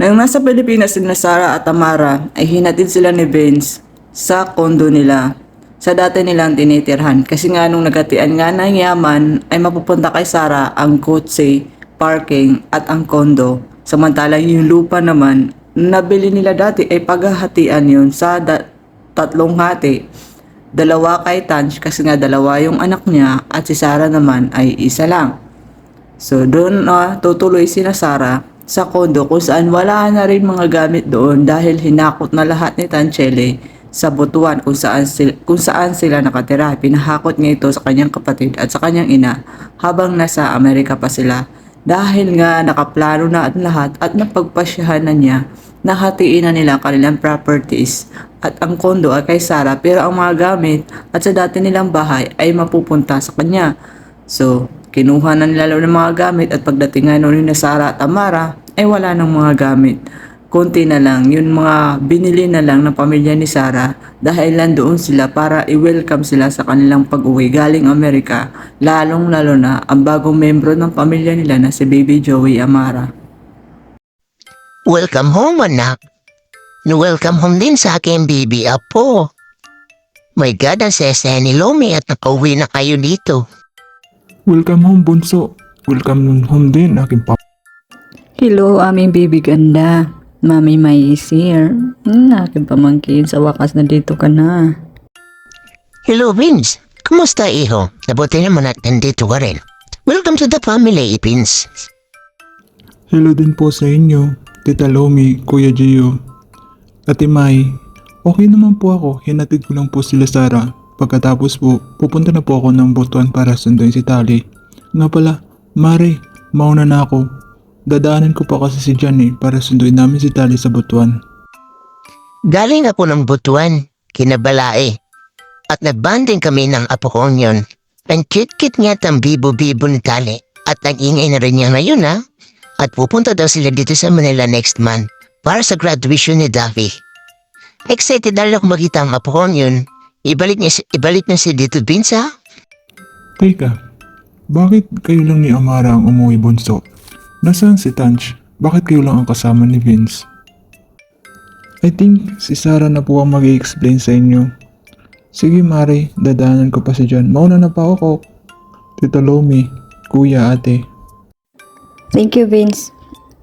Nang nasa Pilipinas sina Sarah at Tamara ay hinatid sila ni Vince sa kondo nila sa dati nilang tinitirhan kasi nga nung nagkatian nga ng yaman ay mapupunta kay Sarah ang kotse, parking at ang kondo. Samantalang yung lupa naman nabili nila dati ay paghahatian yun sa tatlong hati. Dalawa kay Tanch kasi nga dalawa yung anak niya at si Sarah naman ay isa lang. So doon tutuloy sina Sarah sa kondo kung saan wala na rin mga gamit doon dahil hinakot na lahat ni Tanchele sa Butuan kung saan sila nakatira. Pinahakot niya ito sa kanyang kapatid at sa kanyang ina habang nasa Amerika pa sila. Dahil nga nakaplano na at lahat at napagpasyahan na niya, nahatiin na nila kanilang properties at ang kondo ay kay Sarah pero ang mga gamit at sa dati nilang bahay ay mapupunta sa kanya. So, kinuha na nila ng mga gamit at pagdating nga noon ni Sarah at Tamara ay wala ng mga gamit. Konti na lang, yun mga binili na lang ng pamilya ni Sarah dahil nandoon sila para i-welcome sila sa kanilang pag-uwi galing Amerika, lalong-lalo na ang bagong membro ng pamilya nila na si Baby Joey Amara. Welcome home, anak. Welcome home din sa aking baby apo. My God, ang sese ni Lomi at nakauwi na kayo dito. Welcome home, bunso. Welcome home din, aking papa. Hello, aming baby ganda. Mami Mai is here. Aking pamangkin, sa wakas na dito ka na. Hello, Vince. Kumusta, iho? Nabuti naman at nandito ka rin. Welcome to the family, Vince. Hello din po sa inyo, Tita Lomi, Kuya Gio, Ate Mai. Okay naman po ako, hinatid ko lang po sila Sarah. Pagkatapos po, pupunta na po ako ng Butuan para sunduin si Tali. Nga pala, Mare, mauna na ako. Dadaanan ko pa kasi si Johnny para sunduin namin si Tali sa Butuan. Galing ako ng Butuan, kinabalae. At nagbanding kami ng apo kong yun. Ang cute-cute niya at ang bibo-bibo ni Tali. At ang ingay na rin niya ngayon ha. At pupunta daw sila dito sa Manila next month para sa graduation ni Davy. Excited na lang ako makita ang apo kong yun. Ibalik na si dito, Vince ha? Teka, bakit kayo lang ni Amara ang umuwi, bunso? Nasaan si Tanch? Bakit kayo lang ang kasama ni Vince? I think si Sarah na po ang mag-i-explain sa inyo. Sige Mare, dadaanan ko pa si John. Mauna na pa ako. Tita Lomi, Kuya, Ate. Thank you, Vince.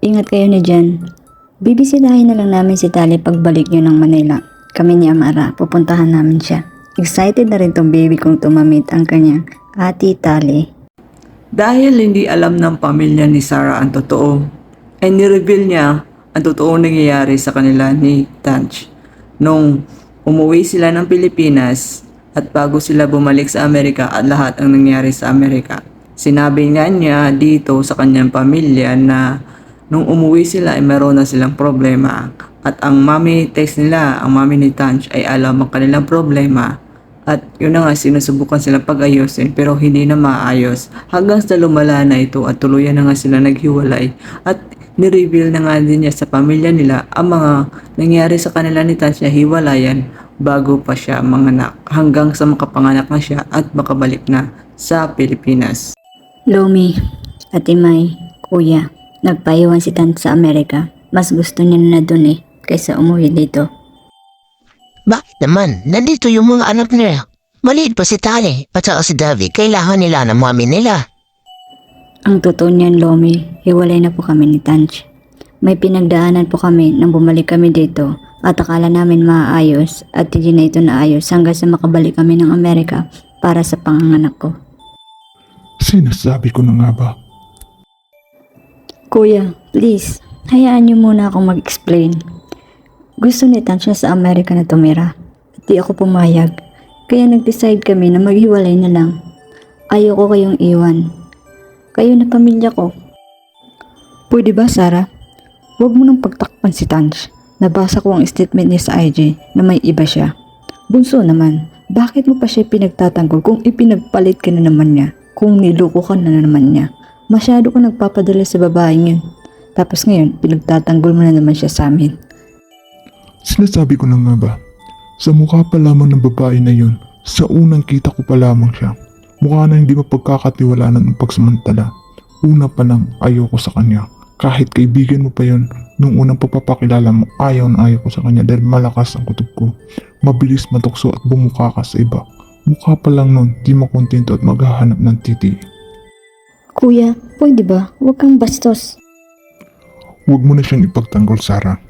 Ingat kayo na dyan. Bibisitahin na lang namin si Tali pagbalik nyo ng Manila. Kami ni Amara, pupuntahan namin siya. Excited na rin tong baby kong tumamit ang kanyang ati Tali. Dahil hindi alam ng pamilya ni Sarah ang totoo, ay nireveal niya ang totoong nangyayari sa kanila ni Tanch. Nung umuwi sila ng Pilipinas at bago sila bumalik sa Amerika at lahat ang nangyari sa Amerika, sinabi nga niya dito sa kanyang pamilya na nung umuwi sila ay meron na silang problema at ang mami text nila, ang mami ni Tanch ay alam ang kanilang problema. At yun na nga, sinusubukan silang pag-ayusin pero hindi na maayos. Hanggang sa lumala na ito at tuluyan na nga sila naghiwalay. At nireveal na nga din niya sa pamilya nila ang mga nangyari sa kanila ni Tanch na hiwalayan bago pa siya manganak. Hanggang sa makapanganak na siya at makabalik na sa Pilipinas. Lomi, Ate Mai, Kuya, nagpaiwan si Tant sa Amerika. Mas gusto niya na dun kaysa umuwi dito. Bakit naman? Nandito yung mga anak nila. Maliit pa si Tali at saka si Davy. Kailangan nila ng mami nila. Ang totoo niyan, Lomi, hiwalay na po kami ni Tanch. May pinagdaanan po kami nang bumalik kami dito at akala namin maayos at hindi na ito naayos hanggang sa makabalik kami ng Amerika para sa panganganak ko. Sinasabi ko na nga ba? Kuya, please, hayaan niyo muna akong mag-explain. Gusto ni Tanch na sa Amerika na tumira at di ako pumayag. Kaya nag-decide kami na maghiwalay na lang. Ayoko kayong iwan. Kayo na pamilya ko. Pwede ba, Sarah? Huwag mo nang pagtakpan si Tanch. Nabasa ko ang statement niya sa IG na may iba siya. Bunso naman, bakit mo pa siya pinagtatanggol kung ipinagpalit ka na naman niya? Kung niloko ka na naman niya? Masyado ka nagpapadala sa babaeng yun. Tapos ngayon, pinagtatanggol mo na naman siya sa amin. Sinasabi ko na nga ba? Sa mukha pa lamang ng babae na yun, sa unang kita ko pa lamang siya. Mukha na hindi mapagkakatiwalaan ang pagsamantala. Una pa lang ayoko sa kanya. Kahit kaibigan mo pa yun, Nung unang pagpapakilala mo, ayaw na ayaw ko sa kanya dahil malakas ang kutob ko. Mabilis matukso at bumuka ka sa iba. Mukha pa lang nun, di makontento at maghahanap ng titi. Kuya, pwede ba? Huwag kang bastos. Huwag mo na siyang ipagtanggol, Sarah.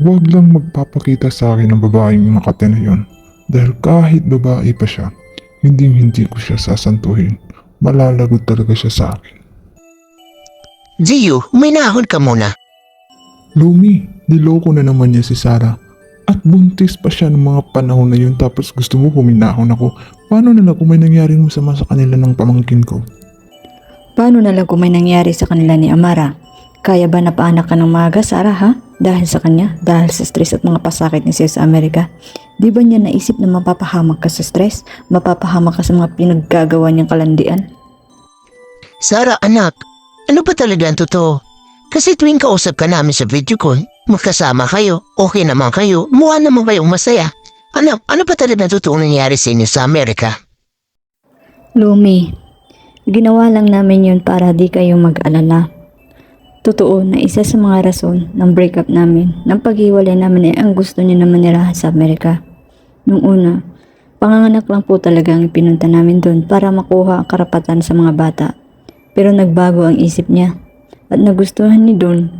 Huwag lang magpapakita sa akin ng babaeng Makati na yon. Dahil kahit babae pa siya, hindi ko siya sasantuhin. Malalagot talaga siya sa akin. Gio, uminahon ka muna. Lumi, niloko na naman niya si Sarah. At buntis pa siya ng mga panahon na yun tapos gusto mo puminahon ako. Paano na lang kung may nangyaring masama sa kanila ng pamangkin ko? Paano na lang kung may nangyari sa kanila ni Amara? Kaya ba napaanak ka ng maaga, Sarah, ha? Dahil sa kanya? Dahil sa stress at mga pasakit ni siya sa Amerika? Di ba niya naisip na mapapahamak ka sa stress? Mapapahamak ka sa mga pinaggagawa niyang kalandian? Sarah, anak, ano ba talaga ang totoo? Kasi tuwing kausap ka namin sa video call, magkasama kayo, okay naman kayo, mukha naman kayong masaya. Ano ba talaga ang totoo nangyari sa inyo sa Amerika? Lumi, ginawa lang namin yun para di kayo mag-alala. Totoo na isa sa mga rason ng breakup namin, ng paghiwalay namin ay ang gusto niya na manirahan sa Amerika. Nung una, panganganak lang po talaga ang pinunta namin doon para makuha ang karapatan sa mga bata. Pero nagbago ang isip niya at nagustuhan ni Don.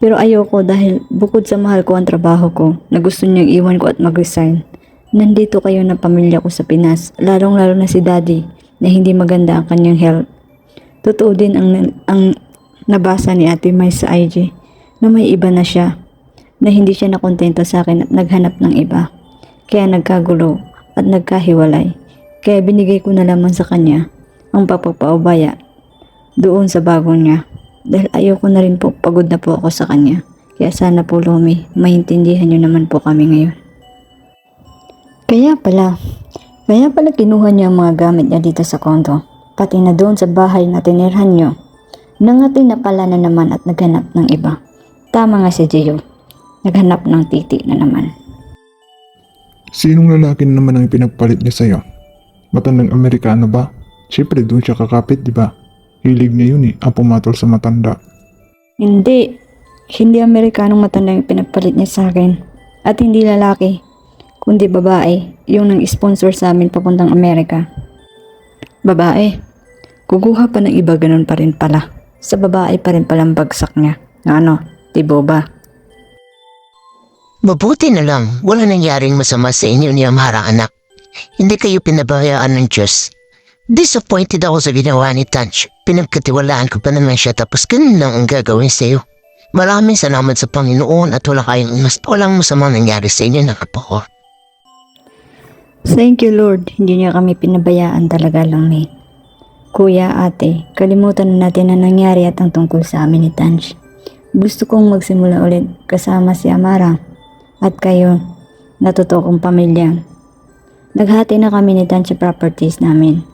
Pero ayoko dahil bukod sa mahal ko ang trabaho ko, na gusto niyang iwan ko at mag-resign. Nandito kayo na pamilya ko sa Pinas, lalong-lalo na si Daddy na hindi maganda ang kanyang health. Totoo din ang nabasa ni Ate May sa IG na may iba na siya, na hindi siya nakontento sa akin at naghanap ng iba. Kaya nagkagulo at nagkahiwalay. Kaya binigay ko na lamang sa kanya ang pagpapaubaya doon sa bago niya. Dahil ayoko na rin po, pagod na po ako sa kanya. Kaya sana po, Lumi, maintindihan niyo naman po kami ngayon. Kaya pala kinuha niya ang mga gamit niya dito sa kondo. Pati na doon sa bahay na tinirhan niyo. Nangati na pala na naman at naghanap ng iba. Tama nga si Gio. Naghanap ng titi na naman. Sinong lalaki na naman ang pinagpalit niya sa'yo? Matandang Amerikano ba? Siyempre doon siya kakapit, di ba? Hilig niya yun ang pumatol sa matanda. Hindi Amerikanong matanda yung pinagpalit niya sa akin. At hindi lalaki, kundi babae, yung nang sponsor sa amin papuntang Amerika. Babae. Kukuha pa ng iba, ganun pa rin pala. Sa babae pa rin palang bagsak niya. Na ano, tibo ba? Mabuti na lang, wala nangyaring masama sa inyo ni Amara, anak. Hindi kayo pinabayaan ng Diyos. Disappointed ako sa ginawa ni Tanch. Pinagkatiwalaan ko pa naman siya tapos ganun lang ang gagawin sa'yo. Maraming salamat sa Panginoon at walang masama nangyari sa inyo ng apo ko. Thank you, Lord. Hindi niya kami pinabayaan talaga lang, May. Kuya, ate, kalimutan na natin ang nangyari at ang tungkol sa amin ni Tanch. Gusto kong magsimula ulit kasama si Amara at kayo na totoo kong pamilya. Naghati na kami ni Tanch sa properties namin.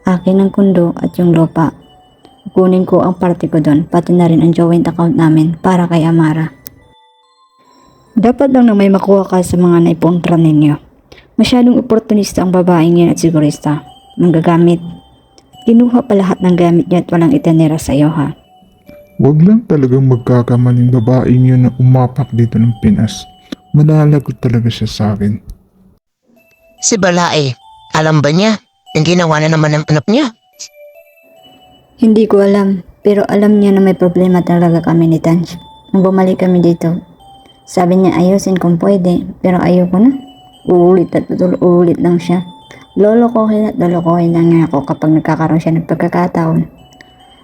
Akin ang kundo at yung lupa. Kunin ko ang parte ko doon, pati na rin ang joint account namin para kay Amara. Dapat lang na may makuha ka sa mga naipuntra ninyo. Masyadong oportunista ang babaeng yan at sigurista. Manggagamit. Kinuha pa lahat ng gamit niya at walang itinira sa iyo, ha? Huwag lang talagang magkakamaling babaeng yun na umapak dito ng Pinas. Malalagot talaga siya sa akin. Si Balae, alam ba niya? Ang ginawa na naman ng anak niya. Hindi ko alam, pero alam niya na may problema talaga kami ni Tanch. Nung bumalik kami dito, sabi niya ayusin kung pwede, pero ayoko na. Uulit at uulit lang siya. Lolokohin at lolokohin lang niya ako kapag nagkakaroon siya ng pagkakataon.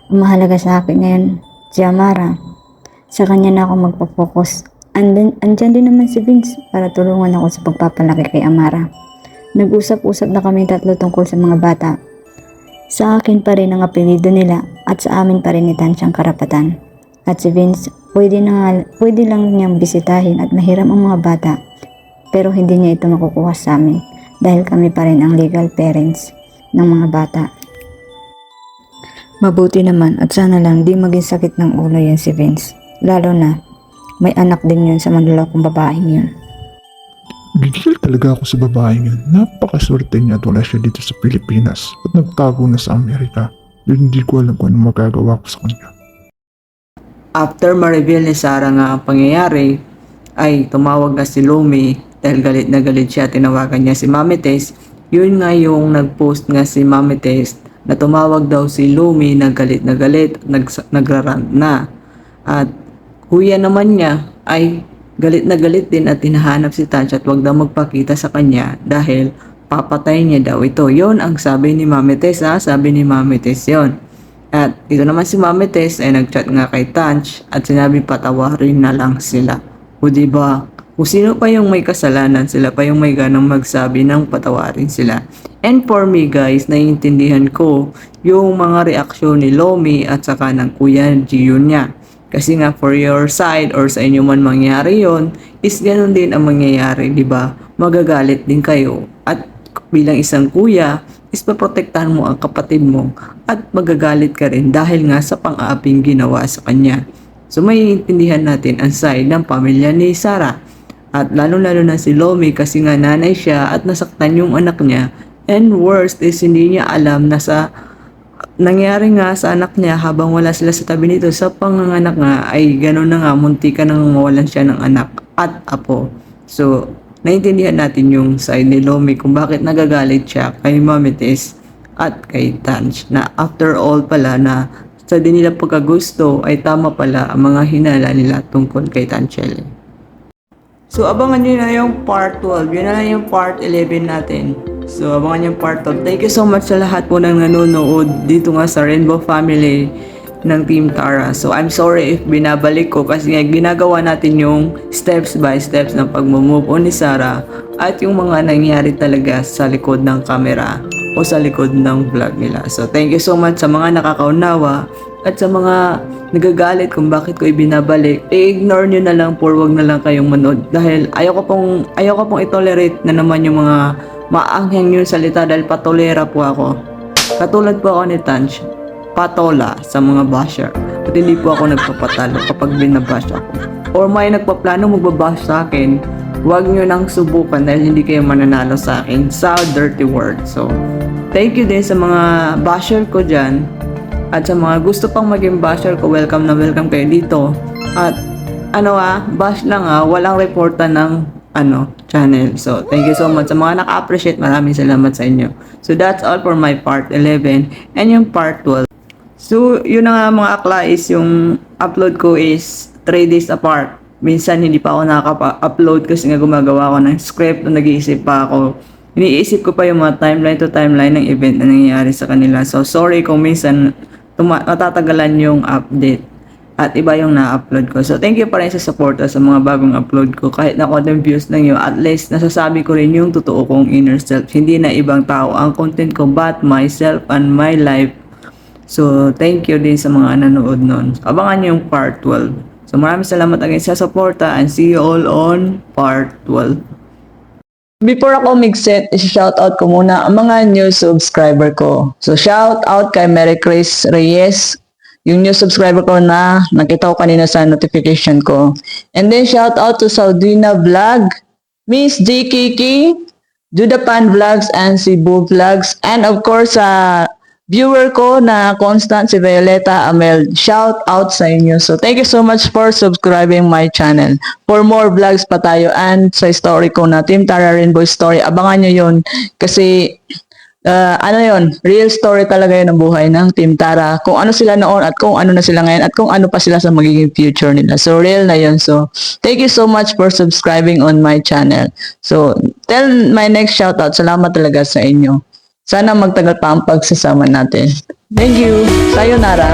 Ang mahalaga sa akin ngayon, si Amara. Sa kanya na ako magpo-focus. Andyan din naman si Vince para tulungan ako sa pagpapalaki kay Amara. Nag-usap-usap na kami tatlo tungkol sa mga bata. Sa akin pa rin ang apelido nila at sa amin pa rin ni Tanch ang karapatan. At si Vince, pwede lang niyang bisitahin at mahiram ang mga bata. Pero hindi niya ito makukuha sa amin dahil kami pa rin ang legal parents ng mga bata. Mabuti naman at sana lang di maging sakit ng ulo yan si Vince. Lalo na, may anak din yun sa manlolokong babaeng yun. Gigil talaga ako sa babaeng yun. Napakaswerte niya at wala siya dito sa Pilipinas at nagtago na sa Amerika. Dahil hindi ko alam kung ano magagawa ko sa kanya. after ma-reveal ni Sarah nga ang pangyayari, ay tumawag na si Lomi dahil galit na galit siya. Tinawagan niya si Mami Tess. Yun nga yung nag-post nga si Mami Tess na tumawag daw si Lomi na galit, nagrarant na. At kuya naman niya ay galit na galit din at hinahanap si Tanch at wag daw magpakita sa kanya dahil papatay niya daw ito. Yon ang sabi ni Mami Tess, ha? Sabi ni Mami Tess yon. At ito naman si Mami Tess ay nagchat nga kay Tanch at sinabi patawarin na lang sila. O diba? Kung sino pa yung may kasalanan, sila pa yung may ganang magsabi ng patawarin sila. And for me guys, naiintindihan ko yung mga reaksyon ni Lomi at saka ng Kuya Gio niya. Kasi nga for your side or sa inyo man mangyari yon, is ganun din ang mangyayari, di ba? Magagalit din kayo. At bilang isang kuya, is paprotektahan mo ang kapatid mo at magagalit ka rin dahil nga sa pang-aaping ginawa sa kanya. So may intindihan natin ang side ng pamilya ni Sarah. At lalo-lalo na si Lomi kasi nga nanay siya at nasaktan yung anak niya. And worst is hindi niya alam na sa nangyari nga sa anak niya habang wala sila sa tabi nito sa panganganak nga ay gano'n na nga munti ka nang mawalan siya ng anak at apo. So naintindihan natin yung side ni Lomi kung bakit nagagalit siya kay Mami Tess at kay Tanch na after all pala na sa di nila pagkagusto ay tama pala ang mga hinala nila tungkol kay Tanchelle. So abangan nyo na yung part 12, yun na lang yung part 11 natin. So abangan yung part 12. Thank you so much sa lahat po ng nanonood dito nga sa Rainbow Family ng Team Tara. So I'm sorry if binabalik ko kasi nga ginagawa natin yung steps by steps ng pag-move on ni Sarah at yung mga nangyari talaga sa likod ng camera o sa likod ng vlog nila. So thank you so much sa mga nakakaunawa at sa mga nagagalit kung bakit ko ibinabalik. I-ignore nyo na lang por wag na lang kayong manood dahil ayoko pong itolerate na naman yung mga maanghang yung salita dahil patolera po ako. Katulad po ako ni Tanch, patola sa mga basher. At hindi po ako nagpapatalo kapag binabash ako. Or may nagpaplano magbabash sa akin, huwag nyo nang subukan dahil hindi kayo mananalo sa akin sa dirty word. So, thank you din sa mga basher ko dyan. At sa mga gusto pang maging basher ko, welcome na welcome kayo dito. At bash lang walang reporta ng channel. So, thank you so much sa mga naka-appreciate. Maraming salamat sa inyo. So, that's all for my part 11 and yung part 12. So, yun na nga mga akla is yung upload ko is 3 days apart. Minsan hindi pa ako nakaka-upload kasi nga gumagawa ako ng script o nag-iisip pa ako. Iniisip ko pa yung mga timeline to timeline ng event na nangyayari sa kanila. So, sorry kung minsan natatagalan yung update at iba yung na-upload ko. So, thank you pa rin sa support sa mga bagong upload ko. Kahit na konting views lang yun, at least nasasabi ko rin yung totoo kong inner self. Hindi na ibang tao ang content ko but myself and my life. So, thank you din sa mga nanood nun. Abangan nyo yung part 12. So, maraming salamat again sa suporta and see you all on part 12. Before ako mag-set, i-shoutout ko muna ang mga new subscriber ko. So, shout out kay Mary Chris Reyes, yung new subscriber ko na nakita ko kanina sa notification ko. And then, shout out to Saudina Vlog, Miss J. Kiki, Judapan Vlogs, and Cebu Vlogs. And of course, viewer ko na constant si Violeta Amel. Shout out sa inyo. So, thank you so much for subscribing my channel. For more vlogs pa tayo and sa story ko na Team Tara Rainbow Story. Abangan nyo yun kasi real story talaga yun ng buhay ng Team Tara. Kung ano sila noon at kung ano na sila ngayon at kung ano pa sila sa magiging future nila. So, real na yun. So, thank you so much for subscribing on my channel. So, tell my next shoutout. Salamat talaga sa inyo. Sana magtagal pa ang pagsasama natin. Thank you. Sayonara.